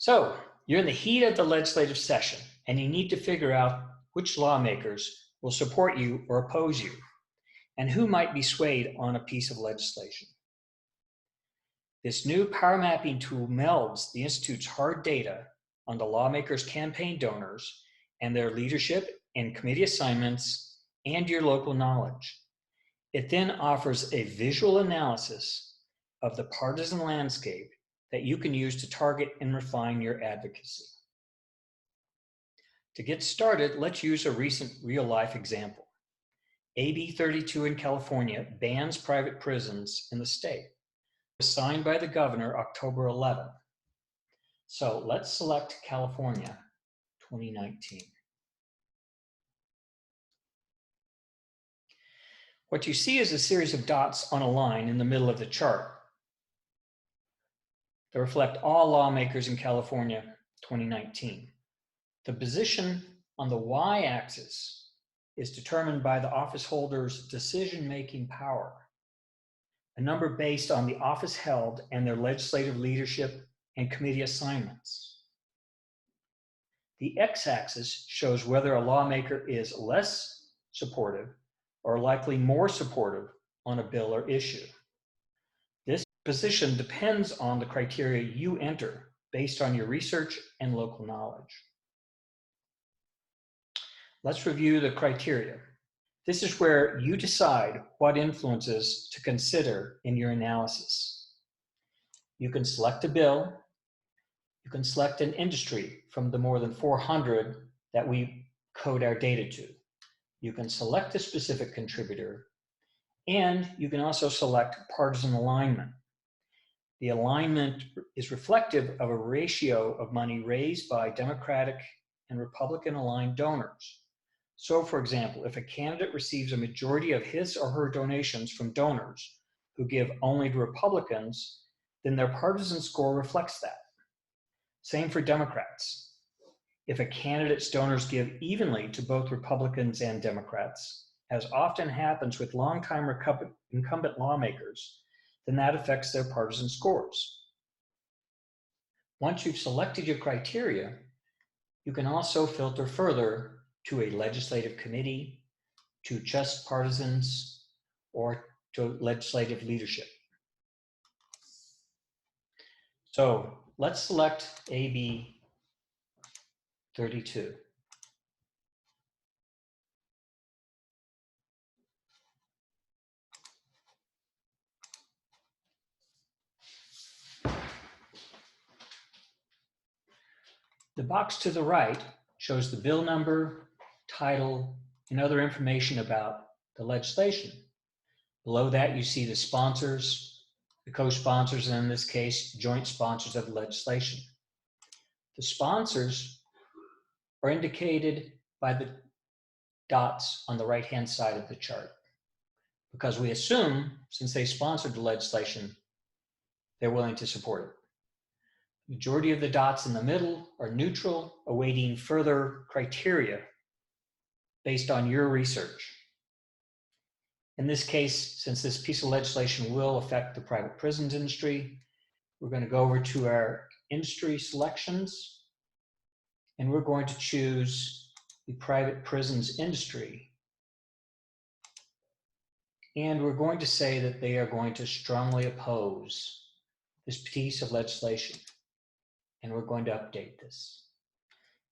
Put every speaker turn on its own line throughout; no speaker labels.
So, you're in the heat of the legislative session, and you need to figure out which lawmakers will support you or oppose you, and who might be swayed on a piece of legislation. This new power mapping tool melds the Institute's hard data on the lawmakers' campaign donors and their leadership and committee assignments and your local knowledge. It then offers a visual analysis of the partisan landscape that you can use to target and refine your advocacy. To get started, let's use a recent real-life example. AB 32 in California bans private prisons in the state. It was signed by the governor October 11th. So let's select California 2019. What you see is a series of dots on a line in the middle of the chart that reflect all lawmakers in California 2019. The position on the y-axis is determined by the office holder's decision-making power, a number based on the office held and their legislative leadership and committee assignments. The x-axis shows whether a lawmaker is less supportive or likely more supportive on a bill or issue. This position depends on the criteria you enter based on your research and local knowledge. Let's review the criteria. This is where you decide what influences to consider in your analysis. You can select a bill. You can select an industry from the more than 400 that we code our data to. You can select a specific contributor, and you can also select partisan alignment. The alignment is reflective of a ratio of money raised by Democratic and Republican aligned donors. So, for example, if a candidate receives a majority of his or her donations from donors who give only to Republicans, then their partisan score reflects that. Same for Democrats. If a candidate's donors give evenly to both Republicans and Democrats, as often happens with longtime incumbent lawmakers, then that affects their partisan scores. Once you've selected your criteria, you can also filter further to a legislative committee, to just partisans, or to legislative leadership. So let's select AB 32. The box to the right shows the bill number, title, and other information about the legislation. Below that, you see the sponsors, the co-sponsors, and in this case, joint sponsors of the legislation. The sponsors are indicated by the dots on the right-hand side of the chart, because we assume, since they sponsored the legislation, they're willing to support it. The majority of the dots in the middle are neutral, awaiting further criteria based on your research. In this case, since this piece of legislation will affect the private prisons industry, we're going to go over to our industry selections, and we're going to choose the private prisons industry. And we're going to say that they are going to strongly oppose this piece of legislation. And we're going to update this.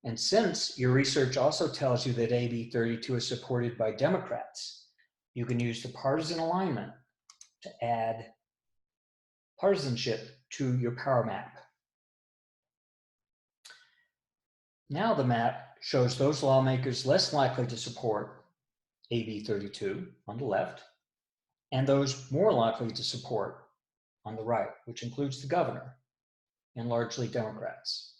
And since your research also tells you that AB 32 is supported by Democrats, you can use the partisan alignment to add partisanship to your power map. Now the map shows those lawmakers less likely to support AB 32 on the left, and those more likely to support on the right, which includes the governor and largely Democrats.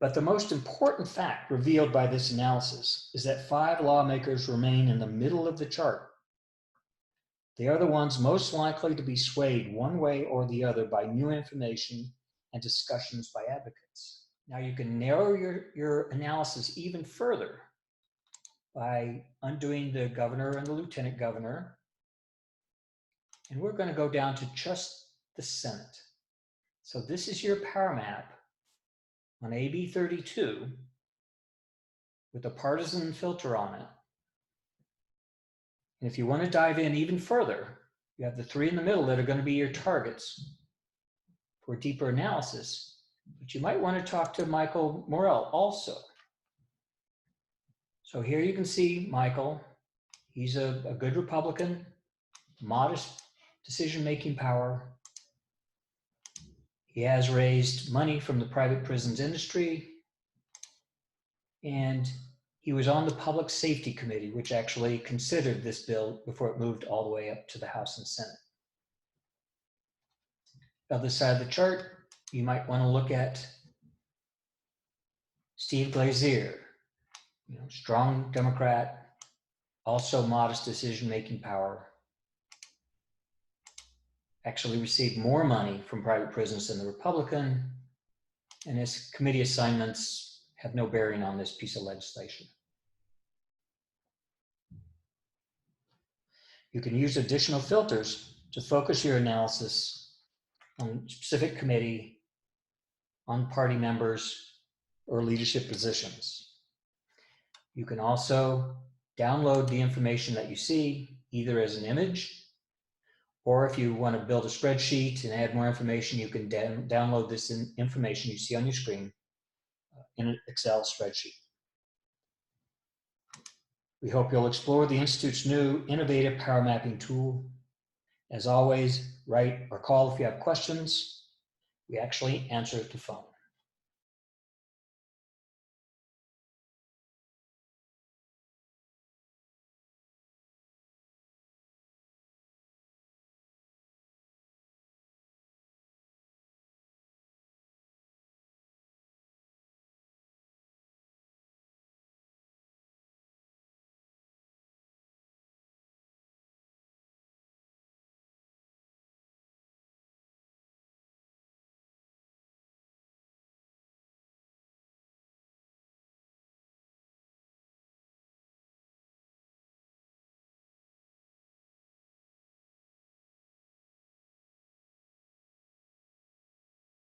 But the most important fact revealed by this analysis is that 5 lawmakers remain in the middle of the chart. They are the ones most likely to be swayed one way or the other by new information and discussions by advocates. Now you can narrow your analysis even further by undoing the governor and the lieutenant governor. And we're going to go down to just the Senate. So this is your power map on AB 32 with a partisan filter on it. And if you want to dive in even further, you have the three in the middle that are going to be your targets for deeper analysis. But you might want to talk to Michael Morell also. So here you can see Michael. He's a good Republican, modest decision-making power. He has raised money from the private prisons industry, and he was on the Public Safety Committee, which actually considered this bill before it moved all the way up to the House and Senate. Other side of the chart, you might want to look at Steve Glazier, strong Democrat, also modest decision-making power, actually received more money from private prisons than the Republican, and his committee assignments have no bearing on this piece of legislation. You can use additional filters to focus your analysis on specific committee, on party members, or leadership positions. You can also download the information that you see either as an image, or if you want to build a spreadsheet and add more information, you can download this information you see on your screen in an Excel spreadsheet. We hope you'll explore the Institute's new innovative power mapping tool. As always, write or call if you have questions. We actually answer the phone.